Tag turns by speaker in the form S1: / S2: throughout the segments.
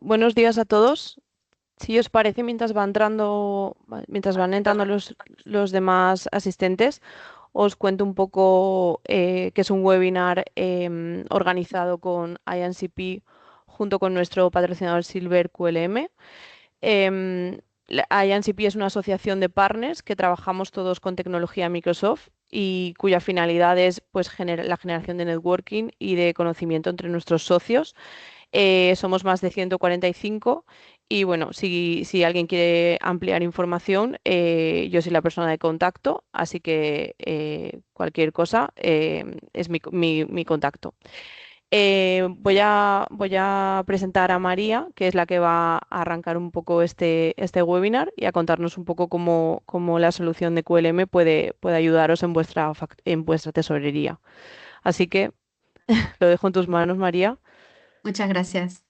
S1: Buenos días a todos. Si os parece, mientras van entrando los demás asistentes, os cuento un poco que es un webinar organizado con INCP junto con nuestro patrocinador Silver QLM. La INCP es una asociación de partners que trabajamos todos con tecnología Microsoft y cuya finalidad es pues, la generación de networking y de conocimiento entre nuestros socios. Somos más de 145 y bueno, si alguien quiere ampliar información, yo soy la persona de contacto, así que cualquier cosa es mi contacto. Voy a presentar a María, que es la que va a arrancar un poco este webinar y a contarnos un poco cómo la solución de QLM puede ayudaros en vuestra tesorería. Así que lo dejo en tus manos, María.
S2: Muchas gracias.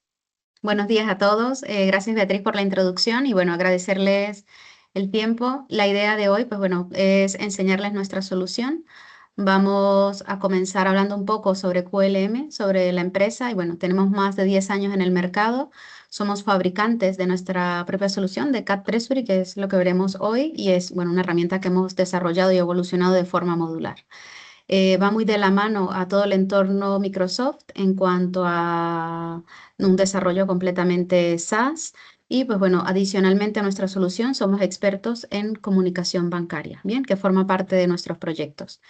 S2: Buenos días a todos. Gracias, Beatriz, por la introducción y bueno, agradecerles el tiempo. La idea de hoy, pues bueno, es enseñarles nuestra solución. Vamos a comenzar hablando un poco sobre QLM, sobre la empresa y bueno, tenemos más de 10 años en el mercado. Somos fabricantes de nuestra propia solución de CAD Treasury, que es lo que veremos hoy y es bueno, una herramienta que hemos desarrollado y evolucionado de forma modular. Va muy de la mano a todo el entorno Microsoft en cuanto a un desarrollo completamente SaaS. Y pues bueno, adicionalmente a nuestra solución somos expertos en comunicación bancaria, bien, que forma parte de nuestros proyectos.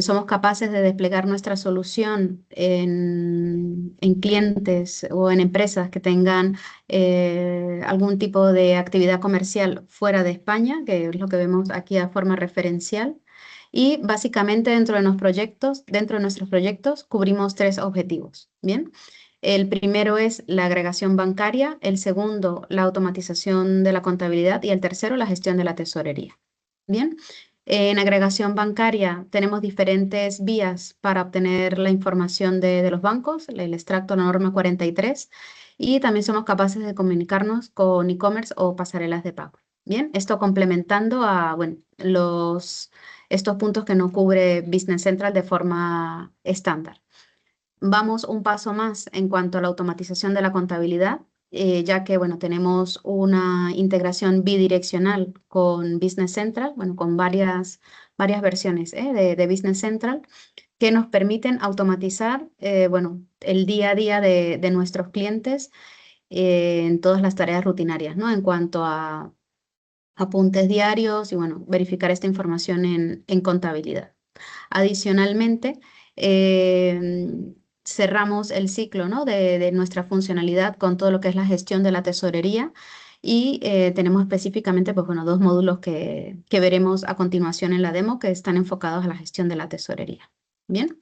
S2: Somos capaces de desplegar nuestra solución en clientes o en empresas que tengan algún tipo de actividad comercial fuera de España, que es lo que vemos aquí a forma referencial. Y básicamente dentro de nuestros proyectos cubrimos tres objetivos. Bien. El primero es la agregación bancaria, el segundo, la automatización de la contabilidad y el tercero, la gestión de la tesorería. Bien. En agregación bancaria tenemos diferentes vías para obtener la información de los bancos, el extracto de la norma 43, y también somos capaces de comunicarnos con e-commerce o pasarelas de pago. Bien, esto complementando a bueno, estos puntos que no cubre Business Central de forma estándar. Vamos un paso más en cuanto a la automatización de la contabilidad, ya que bueno, tenemos una integración bidireccional con Business Central, bueno, con varias versiones de Business Central que nos permiten automatizar bueno, el día a día de nuestros clientes en todas las tareas rutinarias, ¿no? En cuanto a apuntes diarios y bueno, verificar esta información en contabilidad. Adicionalmente, eh, cerramos el ciclo, ¿no? de nuestra funcionalidad con todo lo que es la gestión de la tesorería y tenemos específicamente pues, bueno, dos módulos que veremos a continuación en la demo que están enfocados a la gestión de la tesorería. Bien.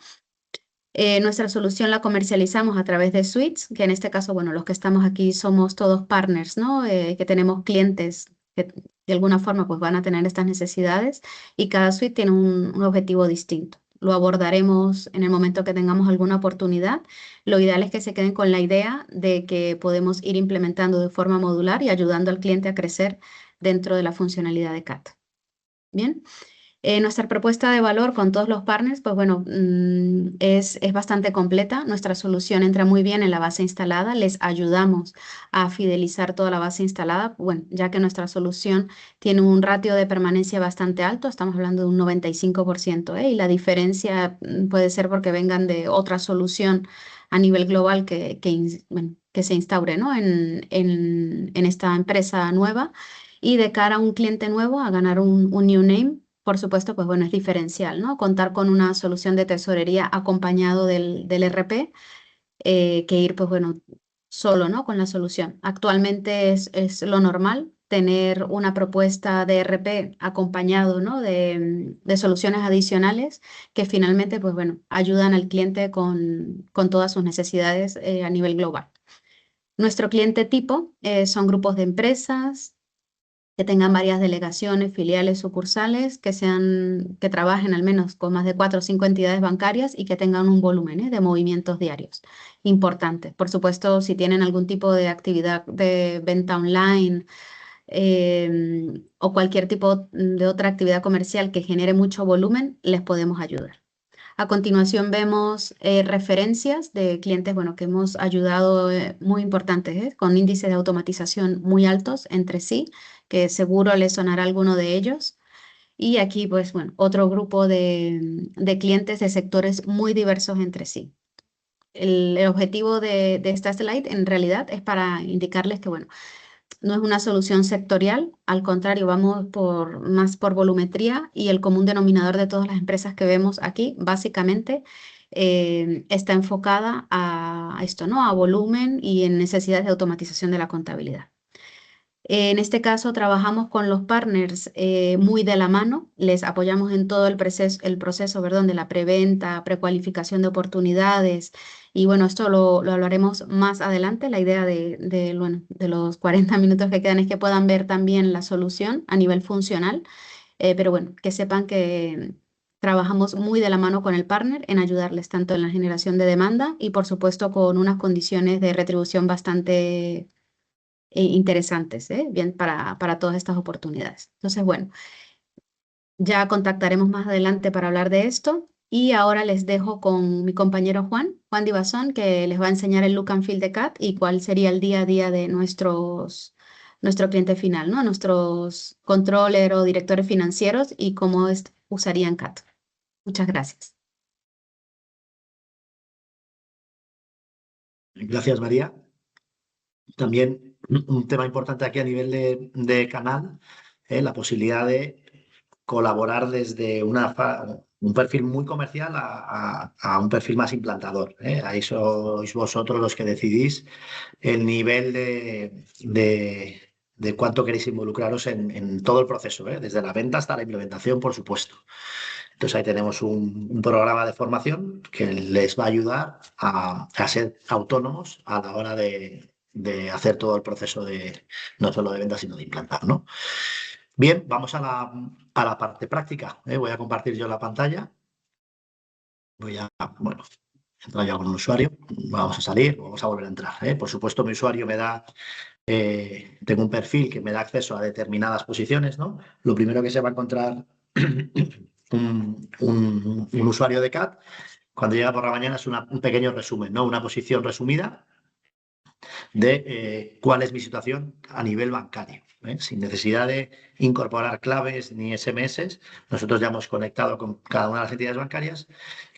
S2: Nuestra solución la comercializamos a través de suites, que en este caso, bueno, los que estamos aquí somos todos partners, ¿no? Que tenemos clientes que de alguna forma pues van a tener estas necesidades y cada suite tiene un objetivo distinto. Lo abordaremos en el momento que tengamos alguna oportunidad. Lo ideal es que se queden con la idea de que podemos ir implementando de forma modular y ayudando al cliente a crecer dentro de la funcionalidad de CAT. Bien. Nuestra propuesta de valor con todos los partners, pues bueno, es bastante completa. Nuestra solución entra muy bien en la base instalada. Les ayudamos a fidelizar toda la base instalada, bueno, ya que nuestra solución tiene un ratio de permanencia bastante alto, estamos hablando de un 95%, y la diferencia puede ser porque vengan de otra solución a nivel global bueno, que se instaure, ¿no? en esta empresa nueva. Y de cara a un cliente nuevo, a ganar un new name, por supuesto, pues bueno, es diferencial, ¿no? Contar con una solución de tesorería acompañado del RP que ir, pues bueno, solo, ¿no? Con la solución. Actualmente es lo normal tener una propuesta de RP acompañado, ¿no? de soluciones adicionales que finalmente, pues bueno, ayudan al cliente con todas sus necesidades a nivel global. Nuestro cliente tipo son grupos de empresas, que tengan varias delegaciones, filiales, sucursales, que trabajen al menos con más de 4 o 5 entidades bancarias y que tengan un volumen, de movimientos diarios importantes. Por supuesto, si tienen algún tipo de actividad de venta online o cualquier tipo de otra actividad comercial que genere mucho volumen, les podemos ayudar. A continuación vemos referencias de clientes, bueno, que hemos ayudado muy importantes, con índices de automatización muy altos entre sí, que seguro les sonará alguno de ellos. Y aquí, pues, bueno, otro grupo de clientes de sectores muy diversos entre sí. El objetivo de esta slide en realidad es para indicarles que, bueno, no es una solución sectorial, al contrario, vamos más por volumetría y el común denominador de todas las empresas que vemos aquí, básicamente, está enfocada a esto, ¿no? A volumen y en necesidades de automatización de la contabilidad. En este caso trabajamos con los partners muy de la mano, les apoyamos en todo el proceso, perdón, de la preventa, precualificación de oportunidades y bueno, esto lo hablaremos más adelante. La idea bueno, de los 40 minutos que quedan es que puedan ver también la solución a nivel funcional, pero bueno, que sepan que trabajamos muy de la mano con el partner en ayudarles tanto en la generación de demanda y por supuesto con unas condiciones de retribución bastante interesantes, bien para todas estas oportunidades. Entonces, bueno, ya contactaremos más adelante para hablar de esto. Y ahora les dejo con mi compañero Juan Divazón, que les va a enseñar el look and feel de CAT y cuál sería el día a día de nuestro cliente final, ¿no? Nuestros controller o directores financieros y cómo usarían CAT. Muchas gracias.
S3: Gracias, María. También un tema importante aquí a nivel de canal, la posibilidad de colaborar desde un perfil muy comercial a un perfil más implantador. Ahí sois vosotros los que decidís el nivel de cuánto queréis involucraros en todo el proceso, desde la venta hasta la implementación, por supuesto. Entonces ahí tenemos un programa de formación que les va a ayudar a ser autónomos a la hora de hacer todo el proceso no solo de venta, sino de implantar, ¿no? Bien, vamos a la parte práctica. Voy a compartir yo la pantalla. Bueno, entrar yo con un usuario. Vamos a salir, vamos a volver a entrar. Por supuesto, mi usuario tengo un perfil que me da acceso a determinadas posiciones, ¿no? Lo primero que se va a encontrar un usuario de CAT cuando llega por la mañana es un pequeño resumen, ¿no? Una posición resumida de cuál es mi situación a nivel bancario. Sin necesidad de incorporar claves ni SMS, nosotros ya hemos conectado con cada una de las entidades bancarias.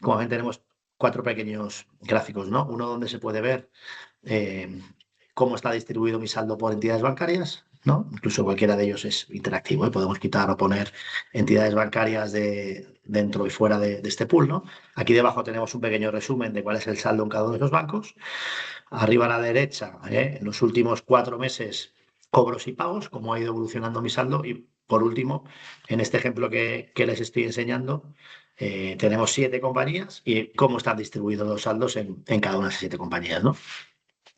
S3: Como ven, tenemos 4 pequeños gráficos, ¿no? Uno donde se puede ver cómo está distribuido mi saldo por entidades bancarias, ¿no? Incluso cualquiera de ellos es interactivo, podemos quitar o poner entidades bancarias dentro y fuera de este pool, ¿no? Aquí debajo tenemos un pequeño resumen de cuál es el saldo en cada uno de los bancos. Arriba a la derecha, en los últimos 4 meses, cobros y pagos, cómo ha ido evolucionando mi saldo. Y por último, en este ejemplo que les estoy enseñando, tenemos 7 compañías y cómo están distribuidos los saldos en cada una de esas 7 compañías, ¿no?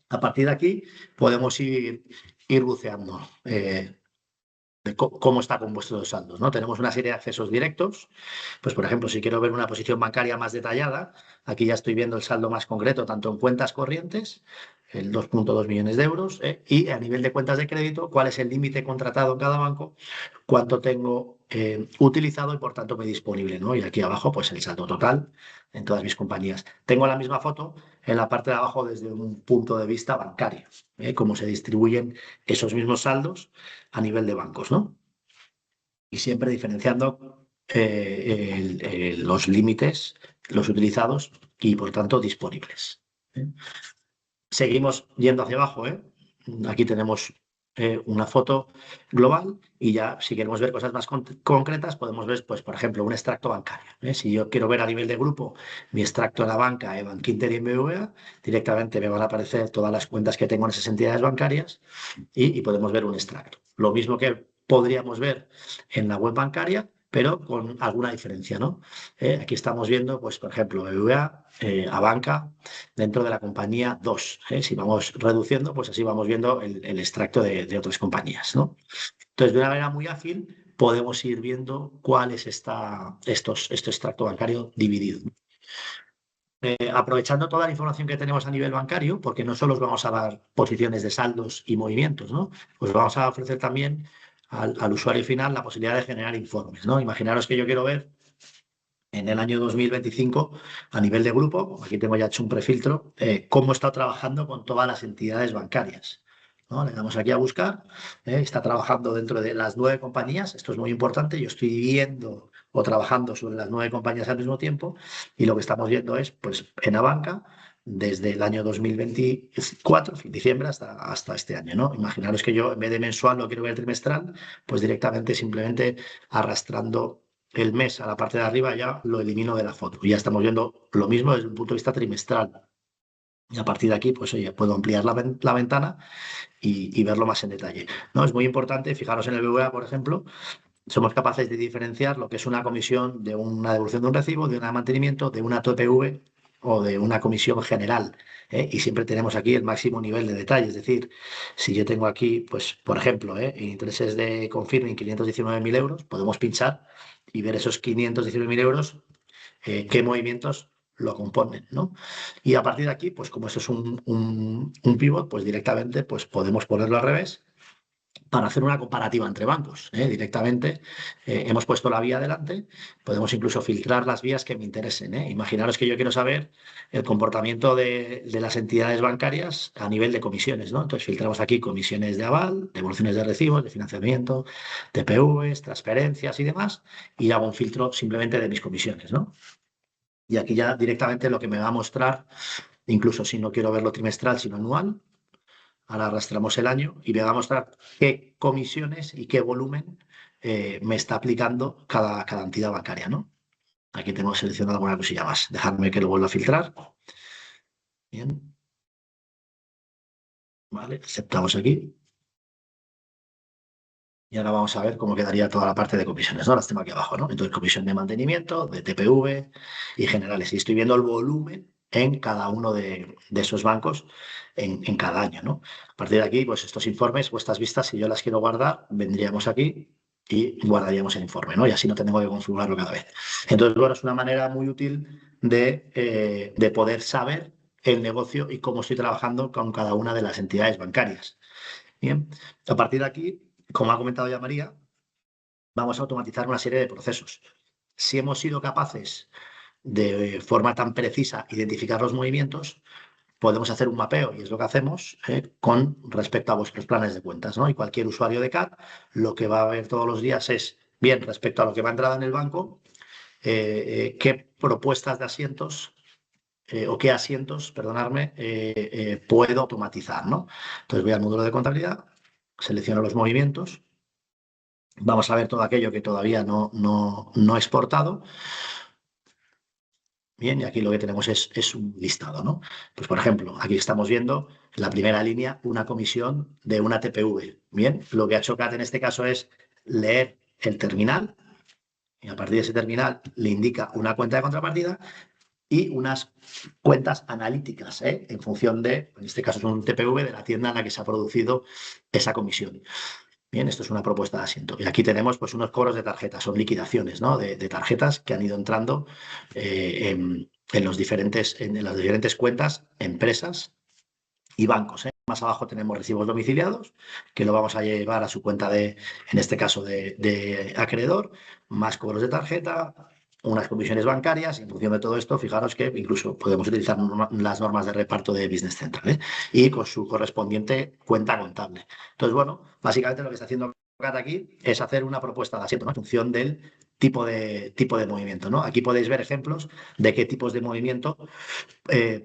S3: A partir de aquí podemos ir buceando de cómo está compuesto los saldos, ¿no? Tenemos una serie de accesos directos. Pues, por ejemplo, si quiero ver una posición bancaria más detallada, aquí ya estoy viendo el saldo más concreto, tanto en cuentas corrientes, el 2,2 millones de euros, y a nivel de cuentas de crédito, cuál es el límite contratado en cada banco, cuánto tengo utilizado y, por tanto, me disponible, ¿no? Y aquí abajo, pues el saldo total en todas mis compañías. Tengo la misma foto en la parte de abajo desde un punto de vista bancario, cómo se distribuyen esos mismos saldos a nivel de bancos, ¿no? Y siempre diferenciando los límites, los utilizados y, por tanto, disponibles. Seguimos yendo hacia abajo. Aquí tenemos una foto global y ya si queremos ver cosas más concretas podemos ver, pues, por ejemplo, un extracto bancario. Si yo quiero ver a nivel de grupo mi extracto de la banca, Bankinter y en BBVA, directamente me van a aparecer todas las cuentas que tengo en esas entidades bancarias y podemos ver un extracto. Lo mismo que podríamos ver en la web bancaria, pero con alguna diferencia, ¿no? Aquí estamos viendo, pues, por ejemplo, BBVA, Abanca, dentro de la compañía 2. Si vamos reduciendo, pues así vamos viendo el extracto de otras compañías, ¿no? Entonces, de una manera muy ágil, podemos ir viendo cuál es este extracto bancario dividido. Aprovechando toda la información que tenemos a nivel bancario, porque no solo os vamos a dar posiciones de saldos y movimientos, ¿no? Pues vamos a ofrecer también al usuario final la posibilidad de generar informes, ¿no? Imaginaros que yo quiero ver en el año 2025, a nivel de grupo, aquí tengo ya hecho un prefiltro, cómo está trabajando con todas las entidades bancarias, ¿no? Le damos aquí a buscar, está trabajando dentro de las 9 compañías, esto es muy importante, yo estoy viendo o trabajando sobre las 9 compañías al mismo tiempo y lo que estamos viendo es, pues, en Abanca, desde el año 2024, diciembre, hasta este año, ¿no? Imaginaros que yo, en vez de mensual, lo quiero ver trimestral, pues directamente, simplemente arrastrando el mes a la parte de arriba, ya lo elimino de la foto. Y ya estamos viendo lo mismo desde un punto de vista trimestral. Y a partir de aquí, pues oye, puedo ampliar la ventana y verlo más en detalle. ¿No? Es muy importante, fijaros en el BVA, por ejemplo, somos capaces de diferenciar lo que es una comisión de una devolución de un recibo, de un mantenimiento, de una TPV o de una comisión general. Y siempre tenemos aquí el máximo nivel de detalle. Es decir, si yo tengo aquí, pues, por ejemplo, intereses de confirming 519.000 euros, podemos pinchar y ver esos 519.000 euros, qué movimientos lo componen, ¿no? Y a partir de aquí, pues como eso es un pivot, pues directamente pues podemos ponerlo al revés para hacer una comparativa entre bancos. Directamente hemos puesto la vía adelante, podemos incluso filtrar las vías que me interesen. Imaginaros que yo quiero saber el comportamiento de las entidades bancarias a nivel de comisiones, ¿no? Entonces filtramos aquí comisiones de aval, devoluciones de recibos, de financiamiento, TPVs, transferencias y demás, y hago un filtro simplemente de mis comisiones, ¿no? Y aquí ya directamente lo que me va a mostrar, incluso si no quiero verlo trimestral, sino anual, ahora arrastramos el año y me va a mostrar qué comisiones y qué volumen me está aplicando cada entidad bancaria, ¿no? Aquí tengo seleccionado alguna cosilla más. Dejadme que lo vuelva a filtrar. Bien. Vale, aceptamos aquí. Y ahora vamos a ver cómo quedaría toda la parte de comisiones, ¿no? Las tengo aquí abajo, ¿no? Entonces, comisión de mantenimiento, de TPV y generales. Y estoy viendo el volumen en cada uno de esos bancos en cada año, ¿no? A partir de aquí, pues estos informes, vuestras vistas, si yo las quiero guardar, vendríamos aquí y guardaríamos el informe, ¿no? Y así no tengo que configurarlo cada vez. Entonces, bueno, es una manera muy útil de poder saber el negocio y cómo estoy trabajando con cada una de las entidades bancarias. Bien, a partir de aquí, como ha comentado ya María, vamos a automatizar una serie de procesos. Si hemos sido capaces de forma tan precisa identificar los movimientos, podemos hacer un mapeo, y es lo que hacemos con respecto a vuestros planes de cuentas, ¿no? Y cualquier usuario de CAD lo que va a ver todos los días es, bien, respecto a lo que va a entrar en el banco, qué propuestas de asientos o qué asientos, perdonadme, puedo automatizar, ¿no? Entonces voy al módulo de contabilidad, selecciono los movimientos. Vamos a ver todo aquello que todavía no he exportado. Bien, y aquí lo que tenemos es un listado, ¿no? Pues, por ejemplo, aquí estamos viendo en la primera línea una comisión de una TPV. Bien, lo que ha hecho CAT en este caso es leer el terminal y a partir de ese terminal le indica una cuenta de contrapartida y unas cuentas analíticas, en función de, en este caso es un TPV de la tienda en la que se ha producido esa comisión. Bien, esto es una propuesta de asiento. Y aquí tenemos pues unos cobros de tarjetas, son liquidaciones, ¿no? de tarjetas que han ido entrando en las diferentes cuentas, empresas y bancos. Más abajo tenemos recibos domiciliados, que lo vamos a llevar a su cuenta en este caso, de acreedor, más cobros de tarjeta, unas comisiones bancarias. En función de todo esto, fijaros que incluso podemos utilizar las normas de reparto de Business Central, y con su correspondiente cuenta contable. Entonces, bueno, básicamente lo que está haciendo CAT aquí es hacer una propuesta de asiento, ¿no? En función del tipo de movimiento, ¿no? Aquí podéis ver ejemplos de qué tipos de movimiento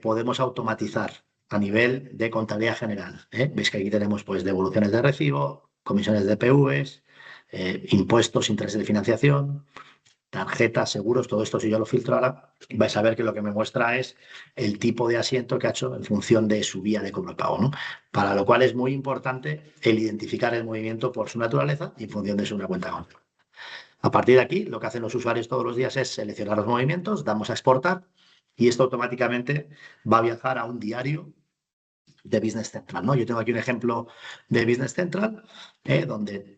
S3: podemos automatizar a nivel de contabilidad general. Veis que aquí tenemos pues devoluciones de recibo, comisiones de PVs, impuestos, intereses de financiación, tarjetas, seguros, todo esto. Si yo lo filtro ahora, vais a ver que lo que me muestra es el tipo de asiento que ha hecho en función de su vía de cobro de pago, ¿no? Para lo cual es muy importante el identificar el movimiento por su naturaleza y en función de su una cuenta contable. A partir de aquí, lo que hacen los usuarios todos los días es seleccionar los movimientos, damos a exportar y esto automáticamente va a viajar a un diario de Business Central, ¿no? Yo tengo aquí un ejemplo de Business Central, donde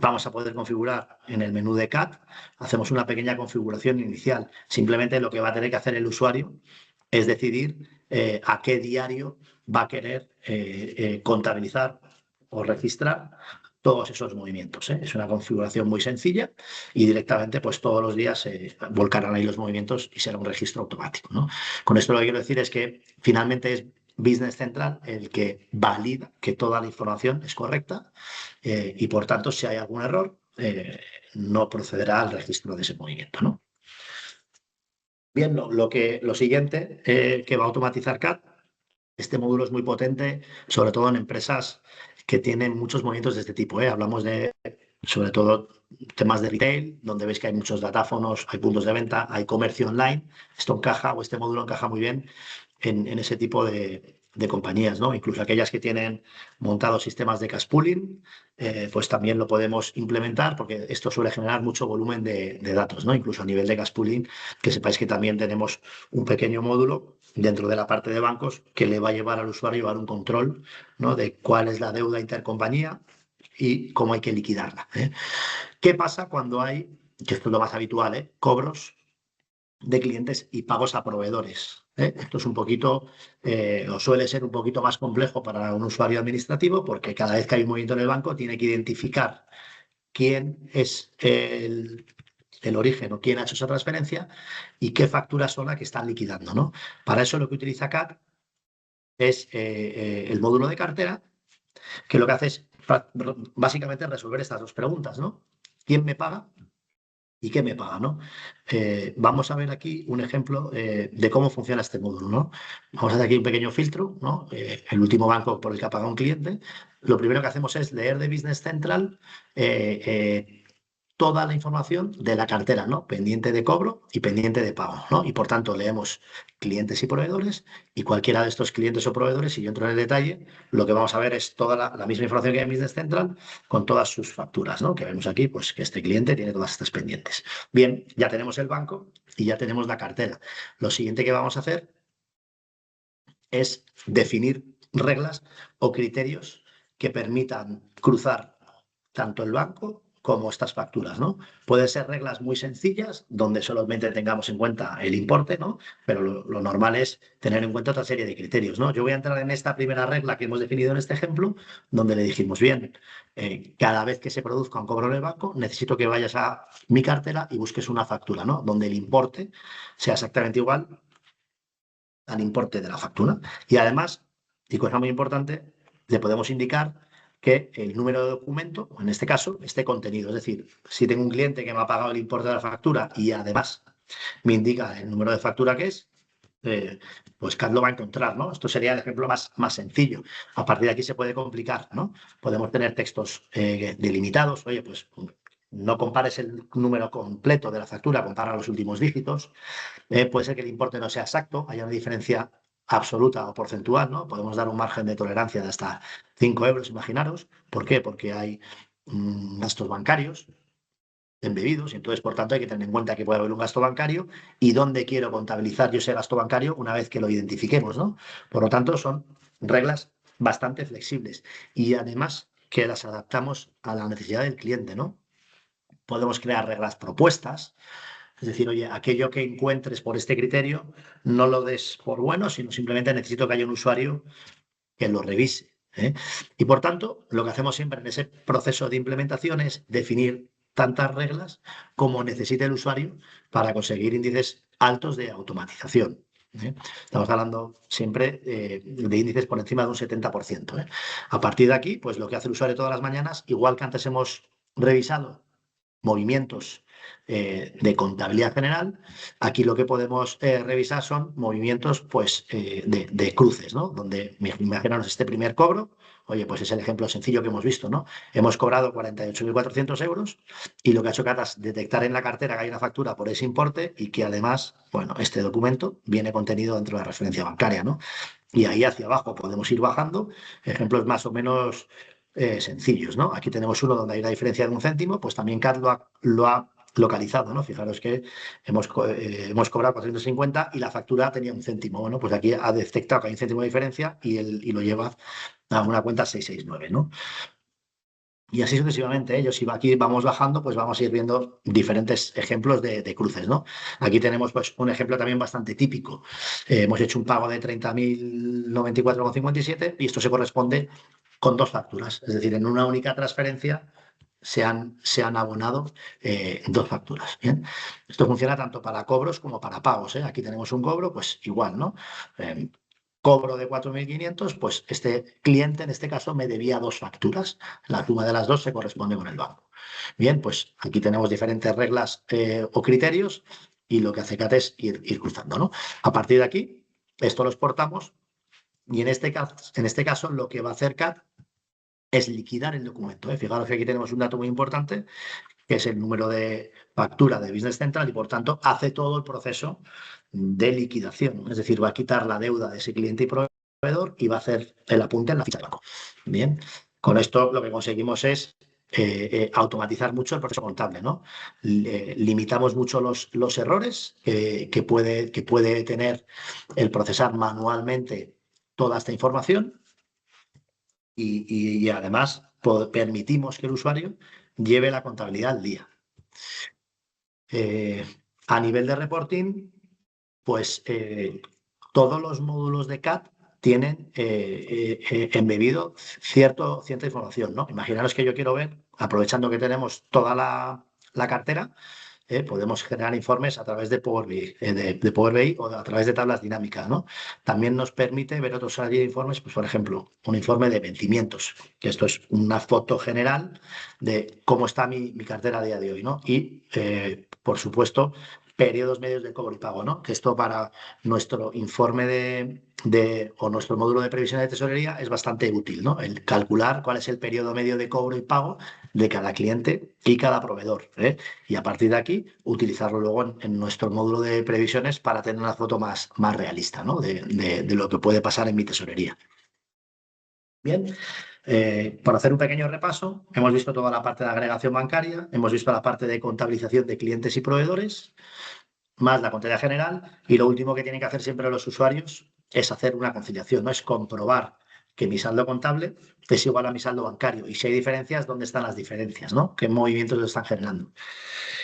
S3: vamos a poder configurar en el menú de CAT, hacemos una pequeña configuración inicial. Simplemente lo que va a tener que hacer el usuario es decidir a qué diario va a querer contabilizar o registrar todos esos movimientos, ¿eh? Es una configuración muy sencilla y directamente pues todos los días se volcarán ahí los movimientos y será un registro automático, ¿no? Con esto lo que quiero decir es que finalmente es Business Central el que valida que toda la información es correcta y por tanto si hay algún error no procederá al registro de ese movimiento, ¿no? Bien, lo siguiente que va a automatizar CAD, este módulo es muy potente, sobre todo en empresas que tienen muchos movimientos de este tipo, ¿eh? Hablamos de, sobre todo, temas de retail, donde veis que hay muchos datáfonos, hay puntos de venta, hay comercio online. Esto encaja, o este módulo encaja muy bien en ese tipo de compañías, ¿no? Incluso aquellas que tienen montados sistemas de cash pooling, pues también lo podemos implementar porque esto suele generar mucho volumen de datos, ¿no? Incluso a nivel de cash pooling, que sepáis que también tenemos un pequeño módulo dentro de la parte de bancos que le va a llevar al usuario a llevar un control, ¿no? De cuál es la deuda intercompañía y cómo hay que liquidarla, ¿eh? ¿Qué pasa cuando hay, que esto es lo más habitual, cobros de clientes y pagos a proveedores? Esto es un poquito, o suele ser un poquito más complejo para un usuario administrativo porque cada vez que hay un movimiento en el banco tiene que identificar quién es el origen o quién ha hecho esa transferencia y qué facturas son las que están liquidando, ¿no? Para eso lo que utiliza CAD es el módulo de cartera, que lo que hace es básicamente resolver estas dos preguntas, ¿no? ¿Quién me paga? ¿Y qué me paga, no? Vamos a ver aquí un ejemplo de cómo funciona este módulo, ¿no? Vamos a hacer aquí un pequeño filtro, ¿no? El último banco por el que ha pagado un cliente. Lo primero que hacemos es leer de Business Central toda la información de la cartera, ¿no? Pendiente de cobro y pendiente de pago, ¿no? Y por tanto leemos clientes y proveedores y cualquiera de estos clientes o proveedores, si yo entro en el detalle, lo que vamos a ver es toda la misma información que hay en Business Central con todas sus facturas, ¿no? Que vemos aquí, pues que este cliente tiene todas estas pendientes. Bien, ya tenemos el banco y ya tenemos la cartera. Lo siguiente que vamos a hacer es definir reglas o criterios que permitan cruzar tanto el banco como estas facturas, ¿no? Pueden ser reglas muy sencillas, donde solamente tengamos en cuenta el importe, ¿no? Pero lo normal es tener en cuenta otra serie de criterios, ¿no? Yo voy a entrar en esta primera regla que hemos definido en este ejemplo, donde le dijimos, bien, cada vez que se produzca un cobro en el banco, necesito que vayas a mi cartera y busques una factura, ¿no? Donde el importe sea exactamente igual al importe de la factura. Y además, y cosa muy importante, le podemos indicar que el número de documento, en este caso, esté contenido. Es decir, si tengo un cliente que me ha pagado el importe de la factura y además me indica el número de factura que es, pues CAD lo va a encontrar, ¿no? Esto sería el ejemplo más sencillo. A partir de aquí se puede complicar, ¿no? Podemos tener textos delimitados. Oye, pues no compares el número completo de la factura, compara los últimos dígitos. Puede ser que el importe no sea exacto, haya una diferencia absoluta o porcentual, ¿no? Podemos dar un margen de tolerancia de hasta 5 euros, imaginaros. ¿Por qué? Porque hay gastos bancarios embebidos y entonces, por tanto, hay que tener en cuenta que puede haber un gasto bancario y dónde quiero contabilizar yo ese gasto bancario una vez que lo identifiquemos, ¿no? Por lo tanto, son reglas bastante flexibles y además que las adaptamos a la necesidad del cliente, ¿no? Podemos crear reglas propuestas. Es decir, oye, aquello que encuentres por este criterio, no lo des por bueno, sino simplemente necesito que haya un usuario que lo revise, ¿eh? Y por tanto, lo que hacemos siempre en ese proceso de implementación es definir tantas reglas como necesite el usuario para conseguir índices altos de automatización, ¿eh? Estamos hablando siempre de índices por encima de un 70%, ¿eh? A partir de aquí, pues lo que hace el usuario todas las mañanas, igual que antes hemos revisado movimientos de contabilidad general, aquí lo que podemos revisar son movimientos pues, de cruces, ¿no? Donde, imaginaros este primer cobro, oye, pues es el ejemplo sencillo que hemos visto, ¿no? Hemos cobrado 48.400 euros y lo que ha hecho CAD es detectar en la cartera que hay una factura por ese importe y que además, bueno, este documento viene contenido dentro de la referencia bancaria, ¿no? Y ahí hacia abajo podemos ir bajando ejemplos más o menos sencillos, ¿no? Aquí tenemos uno donde hay una diferencia de un céntimo, pues también CAD lo ha localizado, ¿no? Fijaros que hemos cobrado 450 y la factura tenía un céntimo. Bueno, pues aquí ha detectado que hay un céntimo de diferencia y lo lleva a una cuenta 669, ¿no? Y así sucesivamente, ellos, si aquí vamos bajando, pues vamos a ir viendo diferentes ejemplos de cruces, ¿no? Aquí tenemos pues, un ejemplo también bastante típico. Hemos hecho un pago de 30.094,57 y esto se corresponde con 2 facturas. Es decir, en una única transferencia se han abonado 2 facturas. ¿Bien? Esto funciona tanto para cobros como para pagos. Aquí tenemos un cobro, pues igual, ¿no? Cobro de 4.500, pues este cliente en este caso me debía 2 facturas. La suma de las 2 se corresponde con el banco. Bien, pues aquí tenemos diferentes reglas o criterios y lo que hace CAT es ir cruzando, ¿no? A partir de aquí, esto lo exportamos y en este caso lo que va a hacer CAT es liquidar el documento. Fijaros que aquí tenemos un dato muy importante, que es el número de factura de Business Central y, por tanto, hace todo el proceso de liquidación. Es decir, va a quitar la deuda de ese cliente y proveedor y va a hacer el apunte en la ficha de banco. Bien, con esto lo que conseguimos es automatizar mucho el proceso contable, ¿no? Limitamos mucho los errores que puede tener el procesar manualmente toda esta información y además permitimos que el usuario lleve la contabilidad al día. A nivel de reporting, pues todos los módulos de CAT tienen embebido cierta información, ¿no? Imaginaros que yo quiero ver, aprovechando que tenemos toda la cartera, podemos generar informes a través de Power BI, de Power BI o a través de tablas dinámicas, ¿no? También nos permite ver otros áreas de informes, pues por ejemplo, un informe de vencimientos, que esto es una foto general de cómo está mi cartera a día de hoy, ¿no? Y, por supuesto, periodos medios de cobro y pago, ¿no? Que esto para nuestro informe o nuestro módulo de previsión de tesorería es bastante útil, ¿no? El calcular cuál es el periodo medio de cobro y pago de cada cliente y cada proveedor, y a partir de aquí utilizarlo luego en nuestro módulo de previsiones para tener una foto más realista, ¿no? de lo que puede pasar en mi tesorería. Bien, para hacer un pequeño repaso, hemos visto toda la parte de agregación bancaria, hemos visto la parte de contabilización de clientes y proveedores, más la contabilidad general, y lo último que tienen que hacer siempre los usuarios es hacer una conciliación, ¿no? Es comprobar que mi saldo contable es igual a mi saldo bancario. Y si hay diferencias, ¿dónde están las diferencias, ¿no? ¿Qué movimientos lo están generando?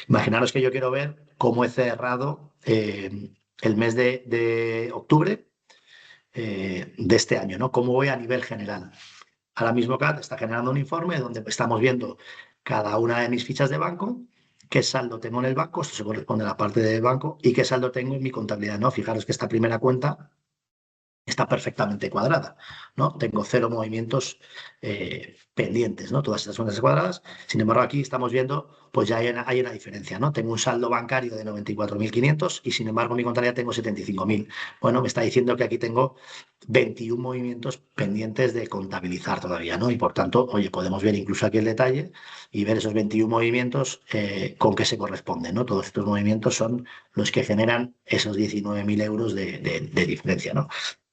S3: Imaginaros que yo quiero ver cómo he cerrado el mes de octubre de este año, ¿no? Cómo voy a nivel general. Ahora mismo CAT está generando un informe donde estamos viendo cada una de mis fichas de banco, qué saldo tengo en el banco, esto se corresponde a la parte del banco, y qué saldo tengo en mi contabilidad, ¿no? Fijaros que esta primera cuenta está perfectamente cuadrada, ¿no? Tengo 0 movimientos pendientes, ¿no? Todas estas cuentas cuadradas. Sin embargo, aquí estamos viendo, pues ya hay una diferencia, ¿no? Tengo un saldo bancario de 94.500 y, sin embargo, en mi contabilidad tengo 75.000. Bueno, me está diciendo que aquí tengo 21 movimientos pendientes de contabilizar todavía, ¿no? Y, por tanto, oye, podemos ver incluso aquí el detalle y ver esos 21 movimientos con qué se corresponden, ¿no? Todos estos movimientos son los que generan esos 19.000 euros de diferencia, ¿no?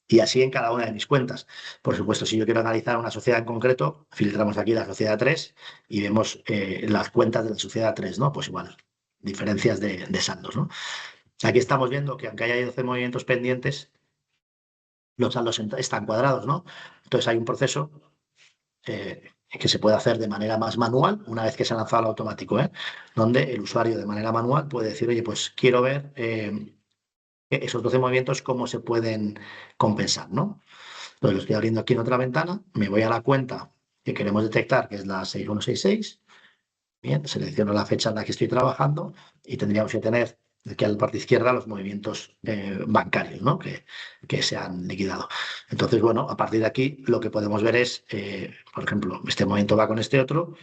S3: Y así en cada una de mis cuentas. Por supuesto, si yo quiero analizar una sociedad en concreto, filtramos aquí la sociedad 3 y vemos las cuentas de la sociedad 3, ¿no? Pues igual, diferencias de saldos, ¿no? Aquí estamos viendo que aunque haya 12 movimientos pendientes, los saldos están cuadrados, ¿no? Entonces hay un proceso que se puede hacer de manera más manual, una vez que se ha lanzado el automático, donde el usuario de manera manual puede decir, oye, pues quiero ver esos 12 movimientos, cómo se pueden compensar, ¿no? Entonces lo estoy abriendo aquí en otra ventana, me voy a la cuenta que queremos detectar, que es la 6166. Bien, selecciono la fecha en la que estoy trabajando y tendríamos que tener aquí a la parte izquierda los movimientos bancarios, ¿no? que se han liquidado. Entonces, bueno, a partir de aquí lo que podemos ver es, por ejemplo, este movimiento va con este otro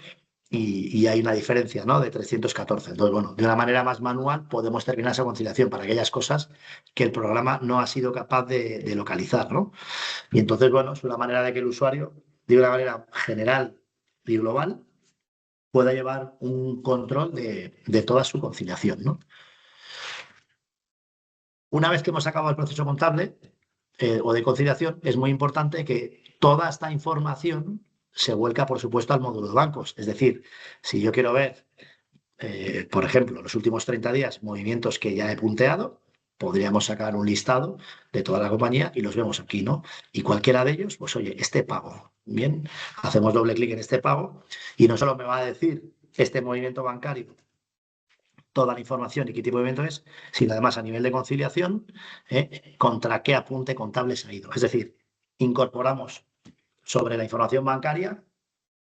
S3: y hay una diferencia, ¿no? De 314. Entonces, bueno, de una manera más manual podemos terminar esa conciliación para aquellas cosas que el programa no ha sido capaz de localizar, ¿no? Y entonces, bueno, es una manera de que el usuario, de una manera general y global, pueda llevar un control de toda su conciliación, ¿no? Una vez que hemos acabado el proceso contable o de conciliación, es muy importante que toda esta información se vuelca, por supuesto, al módulo de bancos. Es decir, si yo quiero ver, por ejemplo, los últimos 30 días, movimientos que ya he punteado, podríamos sacar un listado de toda la compañía y los vemos aquí, ¿no? Y cualquiera de ellos, pues oye, este pago, bien, hacemos doble clic en este pago y no solo me va a decir este movimiento bancario, toda la información y qué tipo de movimiento es, sino además a nivel de conciliación, contra qué apunte contable se ha ido. Es decir, incorporamos sobre la información bancaria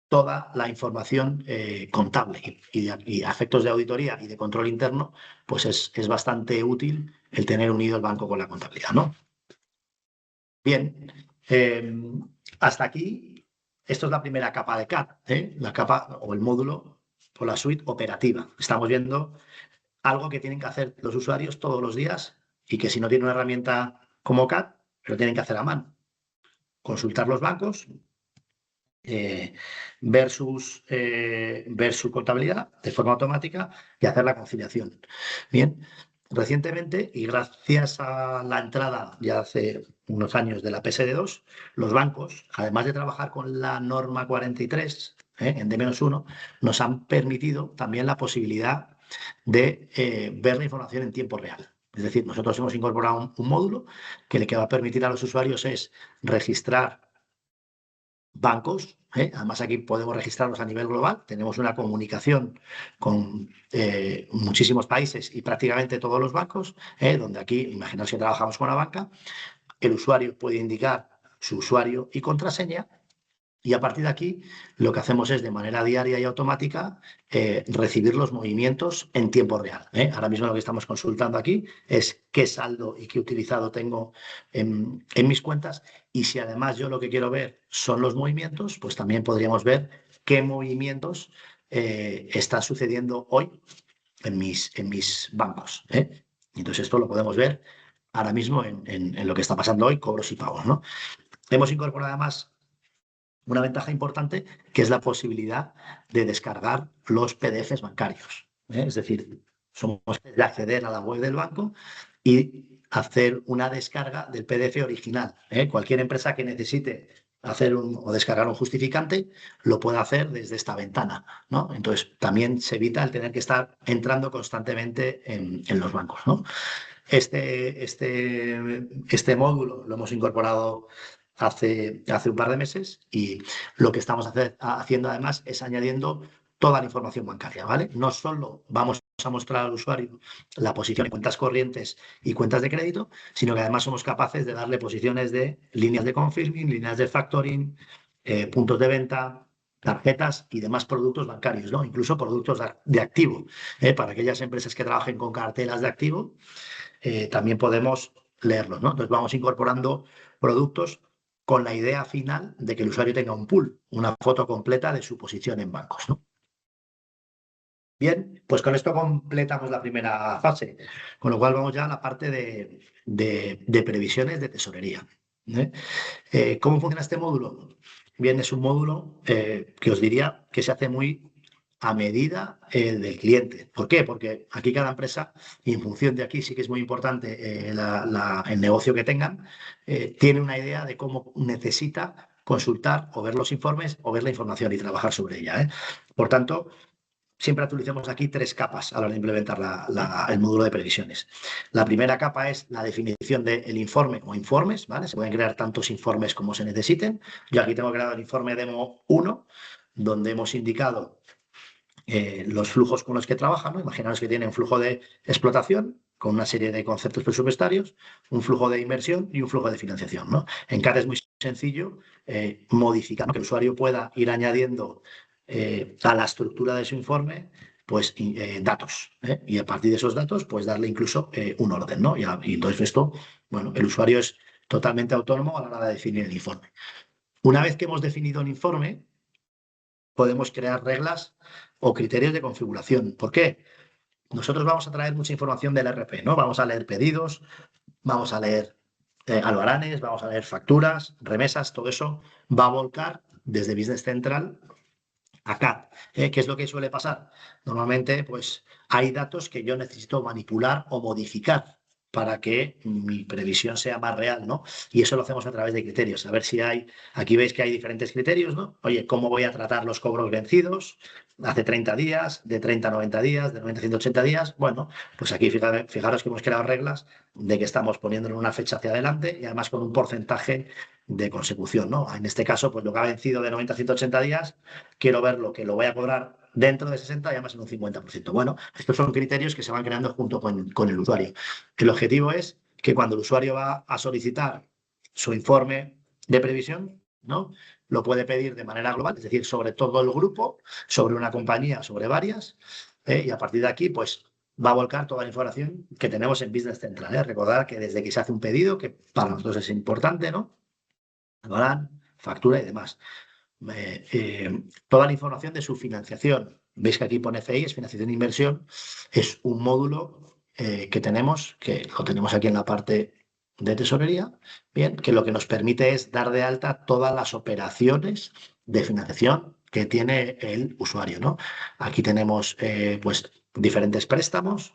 S3: toda la información contable y a efectos de auditoría y de control interno, pues es bastante útil el tener unido el banco con la contabilidad, ¿no? Bien, hasta aquí, esto es la primera capa de CAD, la capa o el módulo o la suite operativa. Estamos viendo algo que tienen que hacer los usuarios todos los días y que si no tienen una herramienta como CAD, lo tienen que hacer a mano. Consultar los bancos, ver su contabilidad de forma automática y hacer la conciliación. Bien, recientemente, y gracias a la entrada ya hace unos años de la PSD2, los bancos, además de trabajar con la norma 43, en D-1, nos han permitido también la posibilidad de ver la información en tiempo real. Es decir, nosotros hemos incorporado un módulo que lo que va a permitir a los usuarios es registrar bancos, además aquí podemos registrarlos a nivel global, tenemos una comunicación con muchísimos países y prácticamente todos los bancos, donde aquí, imaginaos que trabajamos con la banca, el usuario puede indicar su usuario y contraseña y a partir de aquí lo que hacemos es de manera diaria y automática recibir los movimientos en tiempo real. Ahora mismo lo que estamos consultando aquí es qué saldo y qué utilizado tengo en mis cuentas y si además yo lo que quiero ver son los movimientos, pues también podríamos ver qué movimientos están sucediendo hoy en mis bancos. Entonces esto lo podemos ver ahora mismo en lo que está pasando hoy, cobros y pagos, ¿no? Hemos incorporado además una ventaja importante que es la posibilidad de descargar los PDFs bancarios. Es decir, somos capaces de acceder a la web del banco y hacer una descarga del PDF original. Cualquier empresa que necesite hacer o descargar un justificante lo puede hacer desde esta ventana, ¿no? Entonces, también se evita el tener que estar entrando constantemente en los bancos, ¿no? Este módulo lo hemos incorporado hace un par de meses y lo que estamos haciendo además es añadiendo toda la información bancaria, ¿vale? No solo vamos a mostrar al usuario la posición de cuentas corrientes y cuentas de crédito, sino que además somos capaces de darle posiciones de líneas de confirming, líneas de factoring, puntos de venta, tarjetas y demás productos bancarios, ¿no? Incluso productos de activo. Para aquellas empresas que trabajen con carteras de activo, también podemos leerlos, ¿no? Entonces vamos incorporando productos con la idea final de que el usuario tenga un pool, una foto completa de su posición en bancos, ¿no? Bien, pues con esto completamos la primera fase, con lo cual vamos ya a la parte de previsiones de tesorería. ¿Cómo funciona este módulo? Bien, es un módulo que os diría que se hace muy a medida del cliente. ¿Por qué? Porque aquí cada empresa, y en función de aquí sí que es muy importante el negocio que tengan, tiene una idea de cómo necesita consultar o ver los informes o ver la información y trabajar sobre ella. Por tanto, siempre utilicemos aquí 3 capas a la hora de implementar el módulo de previsiones. La primera capa es la definición del informe o informes, ¿vale? Se pueden crear tantos informes como se necesiten. Yo aquí tengo creado el informe Demo 1, donde hemos indicado los flujos con los que trabajan, ¿no? Imaginaos que tienen un flujo de explotación con una serie de conceptos presupuestarios, un flujo de inversión y un flujo de financiación, ¿no? En CAD es muy sencillo modificar, ¿no? Que el usuario pueda ir añadiendo a la estructura de su informe pues datos, y a partir de esos datos pues darle incluso un orden, ¿no? Y entonces esto, bueno, el usuario es totalmente autónomo a la hora de definir el informe. Una vez que hemos definido el informe, podemos crear reglas o criterios de configuración. ¿Por qué? Nosotros vamos a traer mucha información del RP, ¿no? Vamos a leer pedidos, vamos a leer albaranes, vamos a leer facturas, remesas, todo eso va a volcar desde Business Central a CAD. ¿Qué es lo que suele pasar? Normalmente, pues, hay datos que yo necesito manipular o modificar para que mi previsión sea más real, ¿no? Y eso lo hacemos a través de criterios. A ver si aquí veis que hay diferentes criterios, ¿no? Oye, ¿cómo voy a tratar los cobros vencidos? Hace 30 días, de 30 a 90 días, de 90 a 180 días. Bueno, pues aquí fijaros que hemos creado reglas de que estamos poniéndole una fecha hacia adelante y además con un porcentaje de consecución, ¿no? En este caso, pues lo que ha vencido de 90 a 180 días, quiero ver lo que lo voy a cobrar dentro de 60 y además en un 50%. Bueno, estos son criterios que se van creando junto con el usuario. El objetivo es que cuando el usuario va a solicitar su informe de previsión, ¿no? Lo puede pedir de manera global, es decir, sobre todo el grupo, sobre una compañía, sobre varias, y a partir de aquí, pues va a volcar toda la información que tenemos en Business Central, ¿eh? Recordad que desde que se hace un pedido, que para nosotros es importante, ¿no? Albarán, factura y demás. Toda la información de su financiación. Veis que aquí pone FI, es financiación e inversión. Es un módulo que tenemos, que lo tenemos aquí en la parte de tesorería, bien, que lo que nos permite es dar de alta todas las operaciones de financiación que tiene el usuario, ¿no? Aquí tenemos pues diferentes préstamos,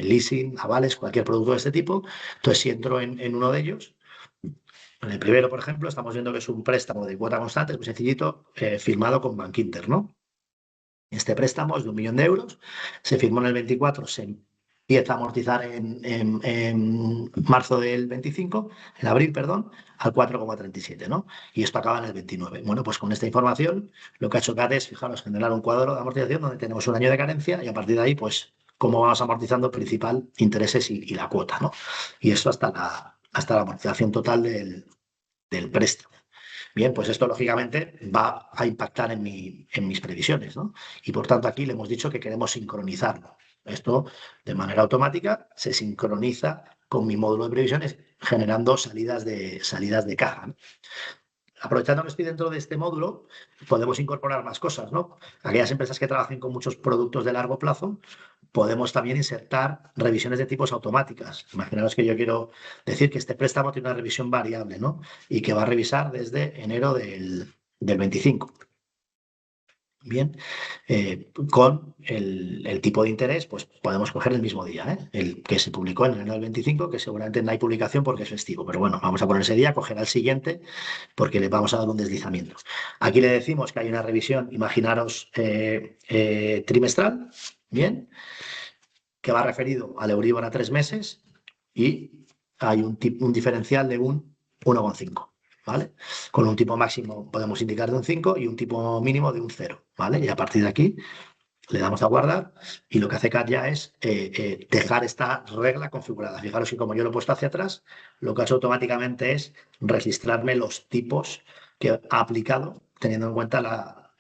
S3: leasing, avales, cualquier producto de este tipo. Entonces, si entro en uno de ellos, en el primero, por ejemplo, estamos viendo que es un préstamo de cuota constante, es muy sencillito, firmado con Bankinter, ¿no? Este préstamo es de 1.000.000 de euros, se firmó en el 24, se empieza a amortizar en marzo del 25, en abril, perdón, al 4,37, ¿no? Y esto acaba en el 29. Bueno, pues con esta información lo que ha hecho CAT es, fijaros, generar un cuadro de amortización donde tenemos un año de carencia y a partir de ahí, pues, cómo vamos amortizando principal, intereses y la cuota, ¿no? Y esto hasta la amortización total del préstamo. Bien, pues esto lógicamente va a impactar en mis previsiones, ¿no? Y por tanto aquí le hemos dicho que queremos sincronizarlo. Esto de manera automática se sincroniza con mi módulo de previsiones generando salidas de caja, ¿no? Aprovechando que estoy dentro de este módulo, podemos incorporar más cosas, ¿no? Aquellas empresas que trabajen con muchos productos de largo plazo, podemos también insertar revisiones de tipos automáticas. Imaginaos que yo quiero decir que este préstamo tiene una revisión variable, ¿no? Y que va a revisar desde enero del 25. Bien, con el tipo de interés, pues podemos coger el mismo día, ¿eh? El que se publicó en enero del 25, que seguramente no hay publicación porque es festivo, pero bueno, vamos a poner ese día, coger al siguiente, porque le vamos a dar un deslizamiento. Aquí le decimos que hay una revisión, imaginaros, trimestral, bien, que va referido al Euribor a 3 meses y hay un diferencial de un 1,5. ¿Vale? Con un tipo máximo podemos indicar de un 5 y un tipo mínimo de un 0, ¿vale? Y a partir de aquí le damos a guardar y lo que hace CAD ya es dejar esta regla configurada. Fijaros que como yo lo he puesto hacia atrás, lo que ha hecho automáticamente es registrarme los tipos que ha aplicado teniendo en cuenta la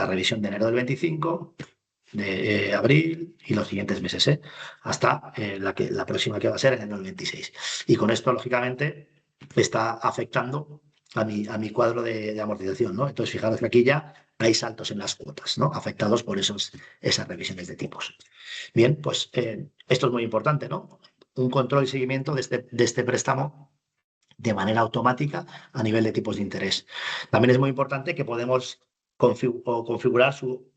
S3: revisión de enero del 25, de abril y los siguientes meses, hasta la próxima que va a ser en enero del 26. Y con esto, lógicamente, está afectando a mi cuadro de amortización, ¿no? Entonces, fijaros que aquí ya hay saltos en las cuotas, ¿no? Afectados por esas revisiones de tipos. Bien, pues esto es muy importante, ¿no? Un control y seguimiento de este préstamo de manera automática a nivel de tipos de interés. También es muy importante que podemos configurar su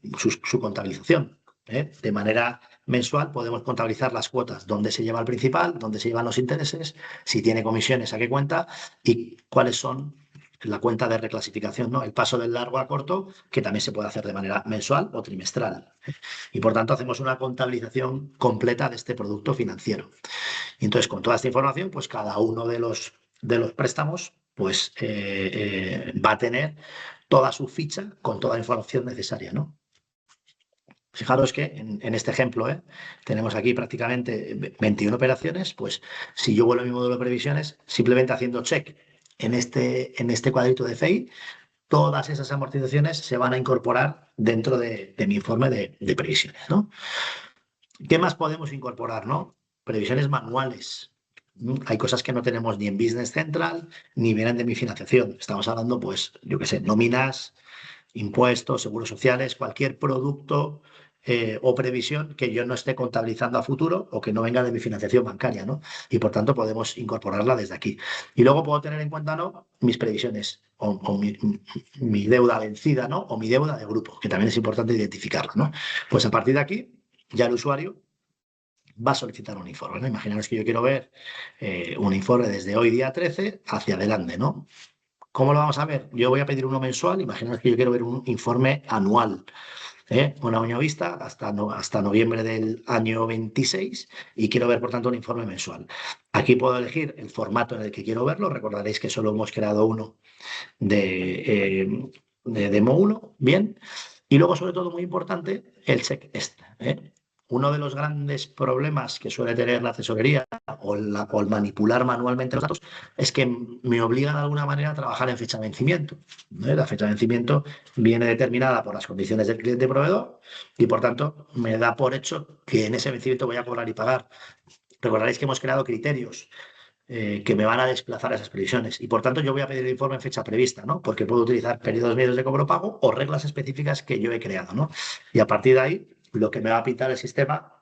S3: contabilización. De manera mensual podemos contabilizar las cuotas, dónde se lleva el principal, dónde se llevan los intereses, si tiene comisiones, a qué cuenta y cuáles son la cuenta de reclasificación, ¿no? El paso del largo a corto, que también se puede hacer de manera mensual o trimestral. Y por tanto hacemos una contabilización completa de este producto financiero. Y entonces con toda esta información, pues cada uno de los préstamos pues va a tener toda su ficha con toda la información necesaria, ¿no? Fijaros que en este ejemplo tenemos aquí prácticamente 21 operaciones, pues si yo vuelvo a mi módulo de previsiones, simplemente haciendo check en este cuadrito de FEI, todas esas amortizaciones se van a incorporar dentro de mi informe de previsiones, ¿no? ¿Qué más podemos incorporar, no? Previsiones manuales. Hay cosas que no tenemos ni en Business Central ni vienen de mi financiación. Estamos hablando, pues, yo qué sé, nóminas, impuestos, seguros sociales, cualquier producto o previsión que yo no esté contabilizando a futuro o que no venga de mi financiación bancaria, ¿no? Y por tanto podemos incorporarla desde aquí. Y luego puedo tener en cuenta, ¿no? Mis previsiones o mi deuda vencida, ¿no? O mi deuda de grupo, que también es importante identificarla, ¿no? Pues a partir de aquí, ya el usuario va a solicitar un informe, ¿no? Imaginaos que yo quiero ver un informe desde hoy, día 13, hacia adelante, ¿no? ¿Cómo lo vamos a ver? Yo voy a pedir uno mensual, imaginaos que yo quiero ver un informe anual, un año vista hasta noviembre del año 26 y quiero ver, por tanto, un informe mensual. Aquí puedo elegir el formato en el que quiero verlo, recordaréis que solo hemos creado uno de Demo 1, bien, y luego, sobre todo, muy importante, el check extra, uno de los grandes problemas que suele tener la tesorería o el manipular manualmente los datos es que me obligan de alguna manera a trabajar en fecha de vencimiento, ¿no? La fecha de vencimiento viene determinada por las condiciones del cliente proveedor y, por tanto, me da por hecho que en ese vencimiento voy a cobrar y pagar. Recordaréis que hemos creado criterios que me van a desplazar a esas previsiones. Y por tanto, yo voy a pedir el informe en fecha prevista, ¿no? Porque puedo utilizar periodos medios de cobro-pago o reglas específicas que yo he creado, ¿no? Y a partir de ahí, lo que me va a pintar el sistema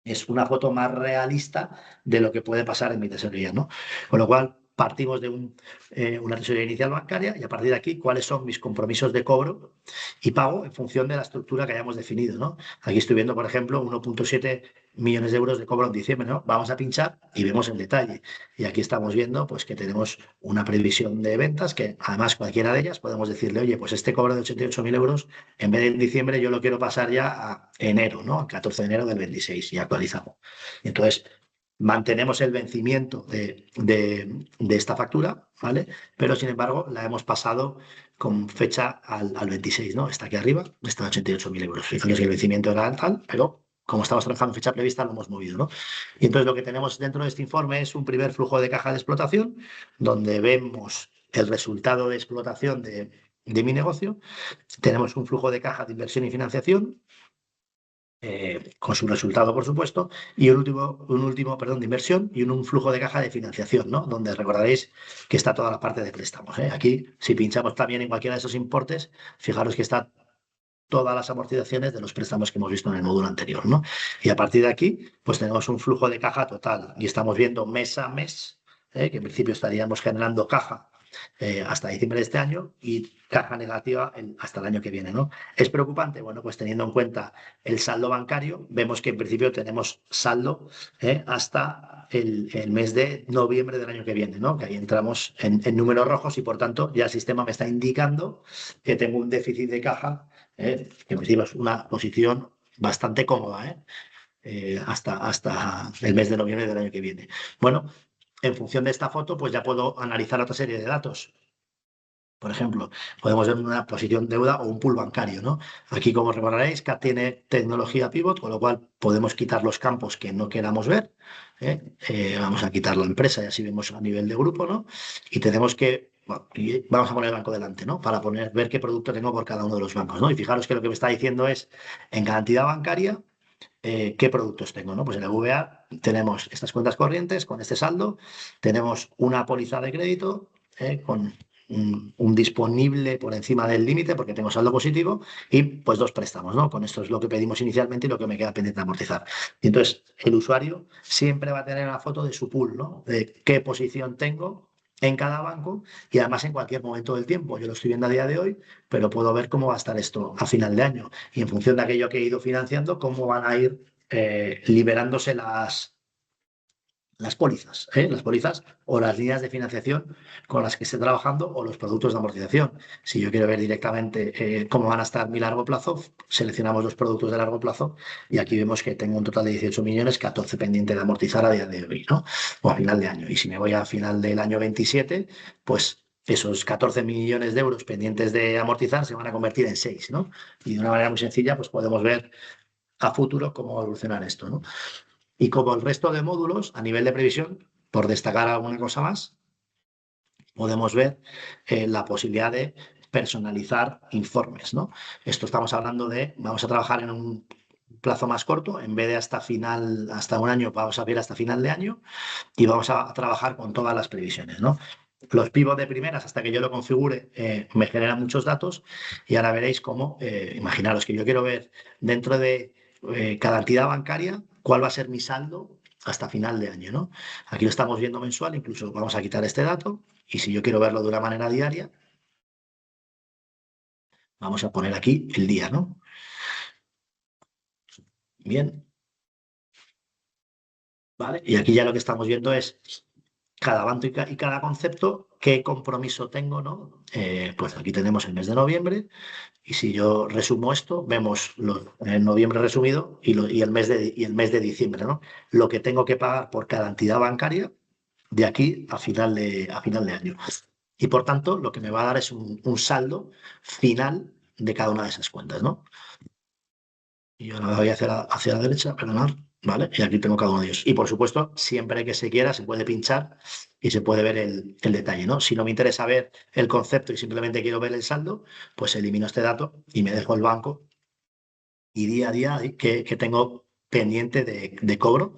S3: es una foto más realista de lo que puede pasar en mi tesorería, ¿no? Con lo cual, partimos de una tesorería inicial bancaria y a partir de aquí, cuáles son mis compromisos de cobro y pago en función de la estructura que hayamos definido, ¿no? Aquí estoy viendo, por ejemplo, 1,7 millones de euros de cobro en diciembre, ¿no? Vamos a pinchar y vemos el detalle. Y aquí estamos viendo pues, que tenemos una previsión de ventas que, además, cualquiera de ellas podemos decirle, oye, pues este cobro de 88.000 euros, en vez de en diciembre, yo lo quiero pasar ya a enero, ¿no? Al 14 de enero del 26 y actualizamos. Entonces, mantenemos el vencimiento de esta factura, ¿vale? Pero, sin embargo, la hemos pasado con fecha al 26, ¿no? Está aquí arriba, está 88.000 euros. Fijaros que el vencimiento era tal, pero como estamos trabajando en fecha prevista, lo hemos movido, ¿no? Y entonces lo que tenemos dentro de este informe es un primer flujo de caja de explotación, donde vemos el resultado de explotación de mi negocio. Tenemos un flujo de caja de inversión y financiación, con su resultado, por supuesto, y un último, de inversión y un flujo de caja de financiación, ¿no? Donde recordaréis que está toda la parte de préstamos, ¿eh? Aquí, si pinchamos también en cualquiera de esos importes, fijaros que está todas las amortizaciones de los préstamos que hemos visto en el módulo anterior, ¿no? Y a partir de aquí, pues tenemos un flujo de caja total y estamos viendo mes a mes, que en principio estaríamos generando caja hasta diciembre de este año y caja negativa hasta el año que viene, ¿no? ¿Es preocupante? Bueno, pues teniendo en cuenta el saldo bancario, vemos que en principio tenemos saldo hasta el mes de noviembre del año que viene, ¿no? Que ahí entramos en números rojos y, por tanto, ya el sistema me está indicando que tengo un déficit de caja, que en principio es una posición bastante cómoda, hasta el mes de noviembre del año que viene. Bueno, en función de esta foto, pues ya puedo analizar otra serie de datos. Por ejemplo, podemos ver una posición deuda o un pool bancario, ¿no? Aquí, como recordaréis, CAT tiene tecnología pivot, con lo cual podemos quitar los campos que no queramos ver. Vamos a quitar la empresa y así vemos a nivel de grupo, ¿no? Y tenemos que, bueno, y vamos a poner el banco delante, ¿no? Para ver qué producto tengo por cada uno de los bancos, ¿no? Y fijaros que lo que me está diciendo es, en cada entidad bancaria, ¿qué productos tengo, ¿no? Pues en el VA tenemos estas cuentas corrientes con este saldo, tenemos una póliza de crédito con un disponible por encima del límite porque tengo saldo positivo y pues 2 préstamos, ¿no? Con esto es lo que pedimos inicialmente y lo que me queda pendiente de amortizar. Y entonces el usuario siempre va a tener una foto de su pool, ¿no? De qué posición tengo en cada banco y además en cualquier momento del tiempo. Yo lo estoy viendo a día de hoy, pero puedo ver cómo va a estar esto a final de año y en función de aquello que he ido financiando, cómo van a ir liberándose las pólizas, las pólizas o las líneas de financiación con las que esté trabajando o los productos de amortización. Si yo quiero ver directamente cómo van a estar mi largo plazo, seleccionamos los productos de largo plazo y aquí vemos que tengo un total de 18 millones, 14 pendiente de amortizar a día de hoy, ¿no? O a final de año. Y si me voy a final del año 27, pues esos 14 millones de euros pendientes de amortizar se van a convertir en 6, ¿no? Y de una manera muy sencilla, pues podemos ver a futuro cómo va a evolucionar esto, ¿no? Y como el resto de módulos, a nivel de previsión, por destacar alguna cosa más, podemos ver la posibilidad de personalizar informes, ¿no? Esto estamos hablando de, vamos a trabajar en un plazo más corto, en vez de hasta un año, vamos a ver hasta final de año y vamos a trabajar con todas las previsiones, ¿no? Los pivots de primeras, hasta que yo lo configure, me generan muchos datos y ahora veréis cómo, imaginaros que yo quiero ver dentro de cada entidad bancaria cuál va a ser mi saldo hasta final de año, ¿no? Aquí lo estamos viendo mensual, incluso vamos a quitar este dato y si yo quiero verlo de una manera diaria, vamos a poner aquí el día, ¿no? Bien, ¿vale? Y aquí ya lo que estamos viendo es cada banco y cada concepto, qué compromiso tengo, ¿no? Pues aquí tenemos el mes de noviembre y si yo resumo esto, vemos el noviembre resumido y el mes de diciembre, ¿no? Lo que tengo que pagar por cada entidad bancaria de aquí a final de año. Y por tanto, lo que me va a dar es un saldo final de cada una de esas cuentas, ¿no? Y yo ahora voy hacia la derecha, perdonad, ¿vale? Y aquí tengo cada uno de ellos. Y por supuesto, siempre que se quiera, se puede pinchar y se puede ver el detalle, ¿no? Si no me interesa ver el concepto y simplemente quiero ver el saldo, pues elimino este dato y me dejo el banco y día a día que tengo pendiente de cobro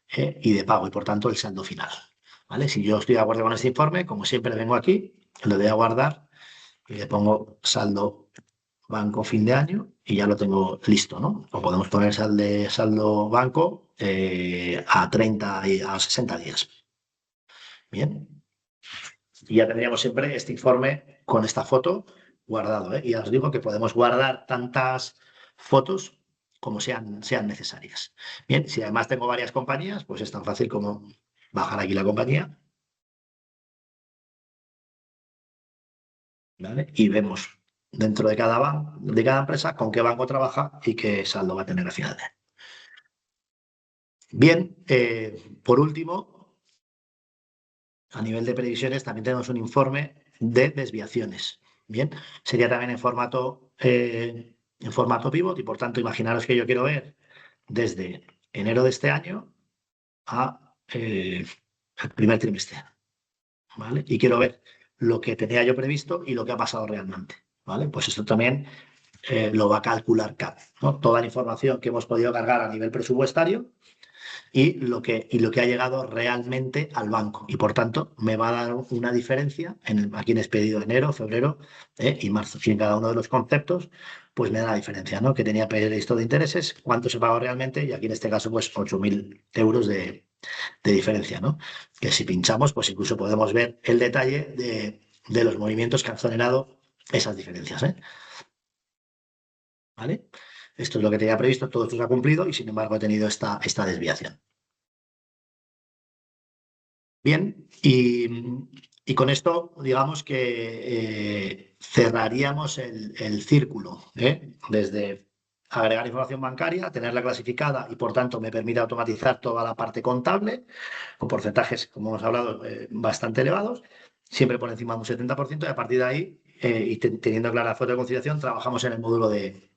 S3: y de pago y por tanto el saldo final, ¿vale? Si yo estoy de acuerdo con este informe, como siempre vengo aquí, lo doy a guardar y le pongo saldo banco fin de año y ya lo tengo listo, ¿no? O podemos poner saldo banco a 30 y a 60 días. Bien. Y ya tendríamos siempre este informe con esta foto guardado, ¿eh? Y ya os digo que podemos guardar tantas fotos como sean necesarias. Bien, si además tengo varias compañías, pues es tan fácil como bajar aquí la compañía, ¿vale? Y vemos dentro de cada empresa con qué banco trabaja y qué saldo va a tener al final de año. Bien, por último, a nivel de previsiones también tenemos un informe de desviaciones. Bien, sería también en formato pivot y por tanto imaginaros que yo quiero ver desde enero de este año a el primer trimestre, ¿vale? Y quiero ver lo que tenía yo previsto y lo que ha pasado realmente, ¿vale? Pues esto también lo va a calcular CAP, ¿no? Toda la información que hemos podido cargar a nivel presupuestario y lo que ha llegado realmente al banco. Y por tanto, me va a dar una diferencia aquí en expedido de enero, febrero y marzo. Y en cada uno de los conceptos, pues me da la diferencia, ¿no? Que tenía previsto de intereses, cuánto se pagó realmente, y aquí en este caso, pues 8.000 euros de diferencia, ¿no? Que si pinchamos, pues incluso podemos ver el detalle de los movimientos que han generado esas diferencias, ¿eh? ¿Vale? Esto es lo que tenía previsto, todo esto se ha cumplido y sin embargo he tenido esta desviación. Bien, y con esto, digamos que cerraríamos el círculo, ¿eh? Desde agregar información bancaria, tenerla clasificada y por tanto me permite automatizar toda la parte contable, con porcentajes, como hemos hablado, bastante elevados, siempre por encima de un 70%, y a partir de ahí, y teniendo clara la foto de conciliación, trabajamos en el módulo de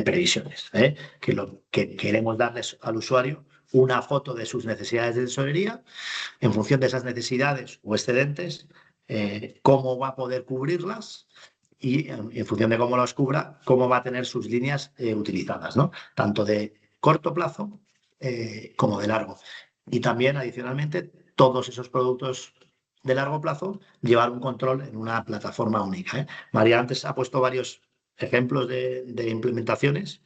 S3: previsiones, ¿eh? Que lo que queremos darles al usuario una foto de sus necesidades de tesorería en función de esas necesidades o excedentes, cómo va a poder cubrirlas y en función de cómo las cubra, cómo va a tener sus líneas utilizadas, ¿no? Tanto de corto plazo como de largo. Y también, adicionalmente, todos esos productos de largo plazo, llevar un control en una plataforma única, ¿eh? María antes ha puesto varios ejemplos de implementaciones.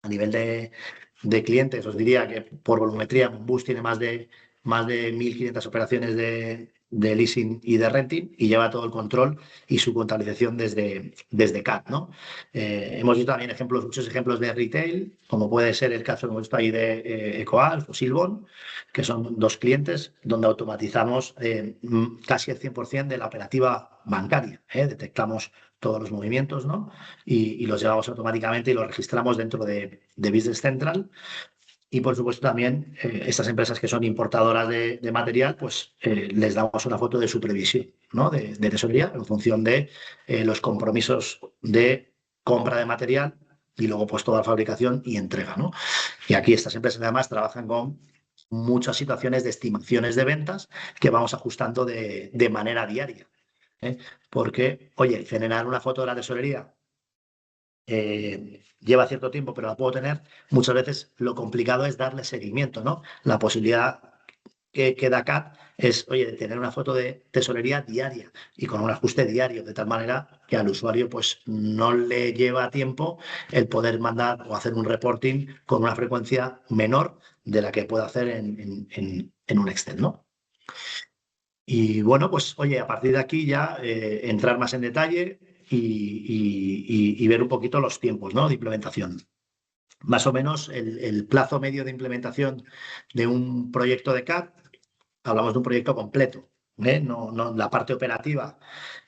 S3: A nivel de clientes, os diría que por volumetría, Monbus tiene más de 1.500 operaciones de leasing y de renting y lleva todo el control y su contabilización desde CAD, ¿no? Hemos visto también muchos ejemplos de retail, como puede ser el caso que hemos visto ahí de Ecoalf o Silbon, que son dos clientes donde automatizamos casi el 100% de la operativa bancaria, ¿eh? Detectamos todos los movimientos, ¿no? Y los llevamos automáticamente y los registramos dentro de Business Central. Y por supuesto también estas empresas que son importadoras de material, pues les damos una foto de su previsión, ¿no? de tesorería en función de los compromisos de compra de material y luego pues toda la fabricación y entrega, ¿no? Y aquí estas empresas además trabajan con muchas situaciones de estimaciones de ventas que vamos ajustando de manera diaria, ¿eh? Porque, oye, generar una foto de la tesorería lleva cierto tiempo, pero la puedo tener. Muchas veces lo complicado es darle seguimiento, ¿no? La posibilidad que da CAT es, oye, tener una foto de tesorería diaria y con un ajuste diario, de tal manera que al usuario pues no le lleva tiempo el poder mandar o hacer un reporting con una frecuencia menor de la que puede hacer en un Excel, ¿no? Y bueno, pues oye, a partir de aquí ya entrar más en detalle y ver un poquito los tiempos, ¿no? De implementación. Más o menos el plazo medio de implementación de un proyecto de CAD, hablamos de un proyecto completo, ¿eh? No, la parte operativa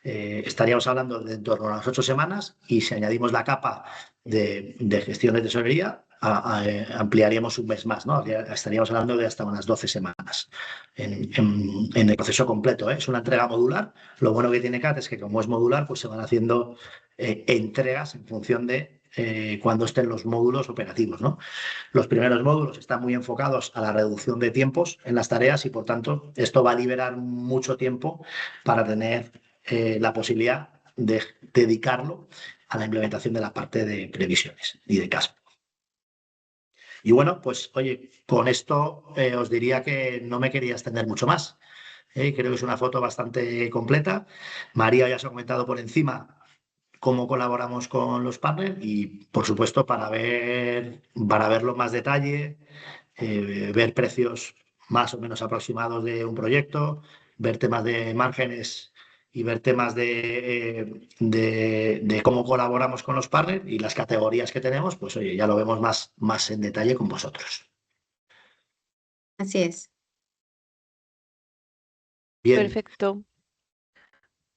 S3: estaríamos hablando de en torno a unas 8 semanas y si añadimos la capa de gestión de tesorería, ampliaríamos un mes más, ¿no? Estaríamos hablando de hasta unas 12 semanas en el proceso completo, ¿eh? Es una entrega modular. Lo bueno que tiene CAT es que como es modular, pues se van haciendo entregas en función de cuando estén los módulos operativos, ¿no? Los primeros módulos están muy enfocados a la reducción de tiempos en las tareas y, por tanto, esto va a liberar mucho tiempo para tener la posibilidad de dedicarlo a la implementación de la parte de previsiones y de cash. Y bueno, pues oye, con esto os diría que no me quería extender mucho más. Creo que es una foto bastante completa. María ya os ha comentado por encima cómo colaboramos con los partners y, por supuesto, para verlo en más detalle, ver precios más o menos aproximados de un proyecto, ver temas de márgenes y ver temas de cómo colaboramos con los partners y las categorías que tenemos, pues oye, ya lo vemos más en detalle con vosotros.
S2: Así es.
S3: Bien,
S1: Perfecto.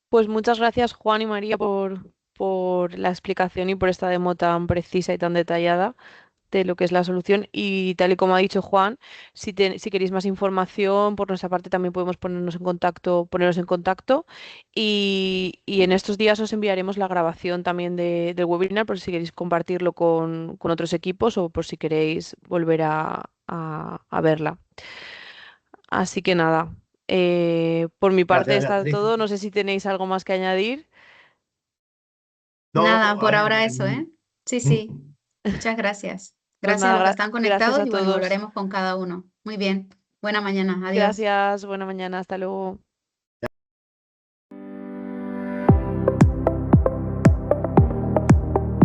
S1: Pues muchas gracias, Juan y María, por la explicación y por esta demo tan precisa y tan detallada de lo que es la solución. Y tal y como ha dicho Juan, si queréis más información, por nuestra parte también podemos ponernos en contacto. Y en estos días os enviaremos la grabación también del webinar, por si queréis compartirlo con otros equipos o por si queréis volver a verla. Así que nada, por mi parte
S3: gracias,
S1: está
S3: Beatriz.
S1: todo. No sé si tenéis algo más que añadir.
S3: No,
S2: Nada,
S3: a
S2: por
S3: ver,
S2: ahora eso, ¿eh? Sí, sí. Muchas gracias.
S1: Pues
S2: Gracias a
S1: nada,
S2: los que están
S1: gracias
S2: conectados
S1: a
S2: y bueno,
S1: todos.
S2: hablaremos con cada uno. Muy bien. Buena mañana. Adiós.
S1: Gracias, buena mañana, hasta luego.